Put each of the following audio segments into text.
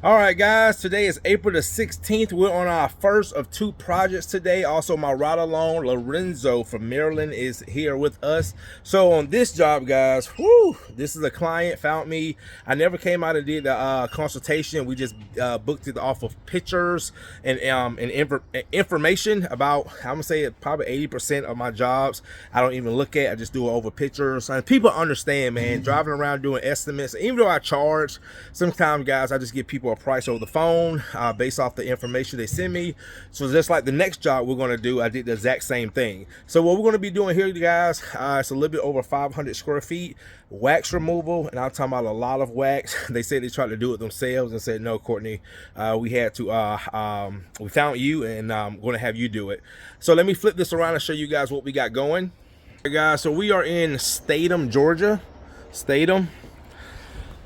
All right, guys, today is April the 16th. We're on our first of two projects today. Also, my ride along Lorenzo from Maryland is here with us. So on this job, guys, this is a client found me. I never came out and did the consultation. We just booked it off of pictures and information about, I'm gonna say probably 80% of my jobs I don't even look at. I just do it over pictures. And people understand, man, driving around doing estimates. Even though I charge, sometimes, guys, I just give people a price over the phone based off the information they send me. So just like the next job we're going to do, I did the exact same thing. So what we're going to be doing here, guys, it's a little bit over 500 square feet, wax removal, and I'm talking about a lot of wax. They said they tried to do it themselves and said, no, Courtney, we had to, we found you, and I'm going to have you do it. So let me flip this around and show you guys what we got going. Hey guys, so we are in Statham, Georgia. Statham.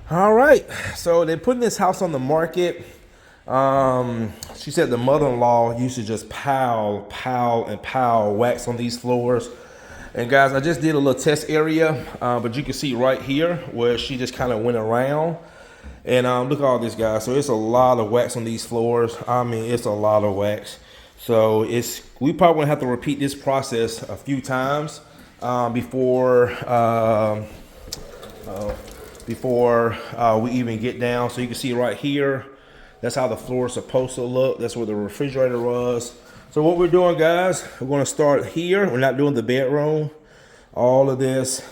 All right, so they're putting this house on the market. She said the mother-in-law used to just pile wax on these floors. And guys, I just did a little test area, but you can see right here where she just kind of went around. And look at all this, guys. So it's a lot of wax on these floors. I mean, it's a lot of wax. So we probably gonna have to repeat this process a few times before we even get down. So you can see right here, that's how the floor is supposed to look. That's where the refrigerator was. So what we're doing, guys, we're going to start here. We're not doing the bedroom. All of this.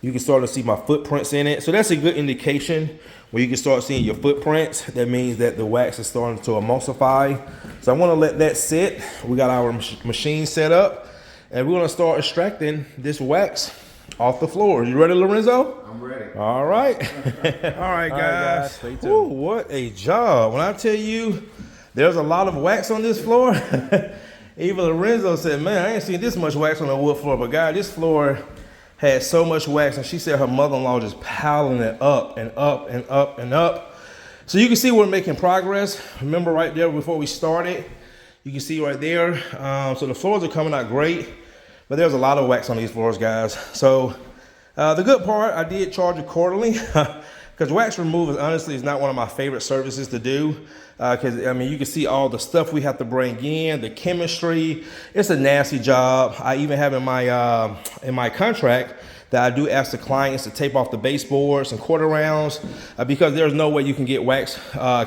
You can start to see my footprints in it. So that's a good indication where you can start seeing your footprints. That means that the wax is starting to emulsify. So I want to let that sit. We got our machine set up, and we're going to start extracting this wax off the floor. You ready, Lorenzo? I'm ready. All right. All right, guys. Stay tuned. Ooh, what a job. When I tell you there's a lot of wax on this floor, even Lorenzo said, man, I ain't seen this much wax on a wood floor. But, guys, this floor had so much wax, and she said her mother-in-law just piling it up and up and up and up. So you can see we're making progress. Remember right there before we started, you can see right there. So the floors are coming out great. But there's a lot of wax on these floors, guys. So the good part, I did charge accordingly because wax removal, honestly, is not one of my favorite services to do. Because, I mean, you can see all the stuff we have to bring in, the chemistry. It's a nasty job. I even have in my contract that I do ask the clients to tape off the baseboards and quarter rounds because there's no way you can get wax,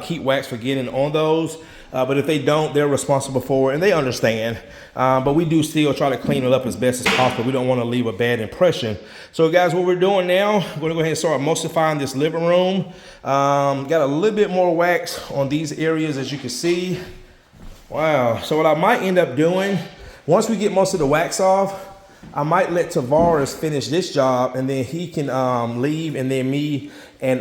keep wax for getting on those. But if they don't, they're responsible for it, and they understand. But we do still try to clean it up as best as possible. We don't want to leave a bad impression. So, guys, what we're doing now, we're going to go ahead and start emulsifying this living room. Got a little bit more wax on these areas, as you can see. Wow. So what I might end up doing, once we get most of the wax off, I might let Tavares finish this job, and then he can leave, and then me and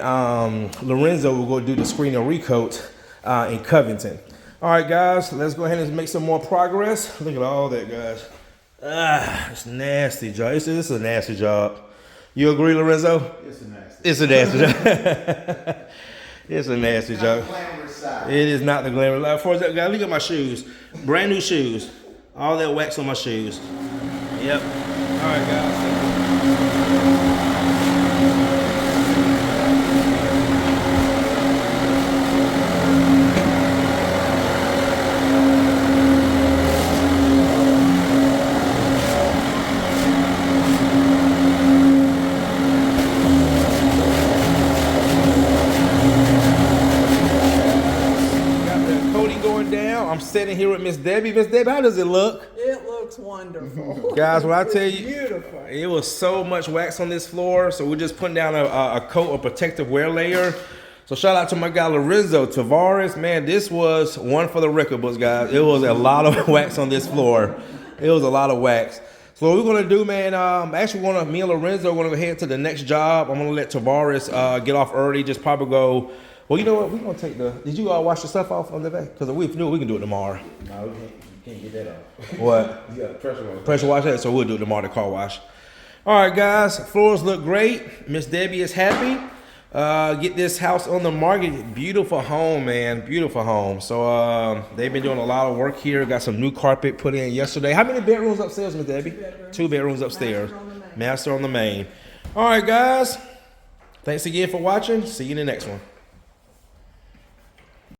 Lorenzo will go do the screen and recoat in Covington. All right, guys, let's go ahead and make some more progress. Look at all that, guys. It's a nasty job. It's a nasty job. You agree, Lorenzo? It's a nasty. It's a nasty job. It's a nasty job. It is not the glamorous. For example, guys, look at my shoes. Brand new shoes. All that wax on my shoes. Yep. All right, guys. I'm sitting here with Miss Debbie. Miss Debbie, how does it look? It looks wonderful. Guys, when I tell you, beautiful. It was so much wax on this floor, so we're just putting down a coat, a protective wear layer. So shout out to my guy Lorenzo Tavares. Man, this was one for the record books, guys. It was a lot of wax on this floor. It was a lot of wax. So what we're gonna do, man, me and Lorenzo are gonna go ahead to the next job. I'm gonna let Tavares get off early, just probably go. Well, you know what? We're going to take did you wash the stuff off on the back? Because if we do it, we can do it tomorrow. No, you can't get that off. What? You got to pressure wash. Pressure wash that, so we'll do it tomorrow, the car wash. All right, guys, floors look great. Miss Debbie is happy. Get this house on the market. Beautiful home, man. Beautiful home. So they've been doing a lot of work here. Got some new carpet put in yesterday. How many bedrooms upstairs, Miss Debbie? 2 bedrooms. 2 bedrooms upstairs. Master on the main. All right, guys. Thanks again for watching. See you in the next one.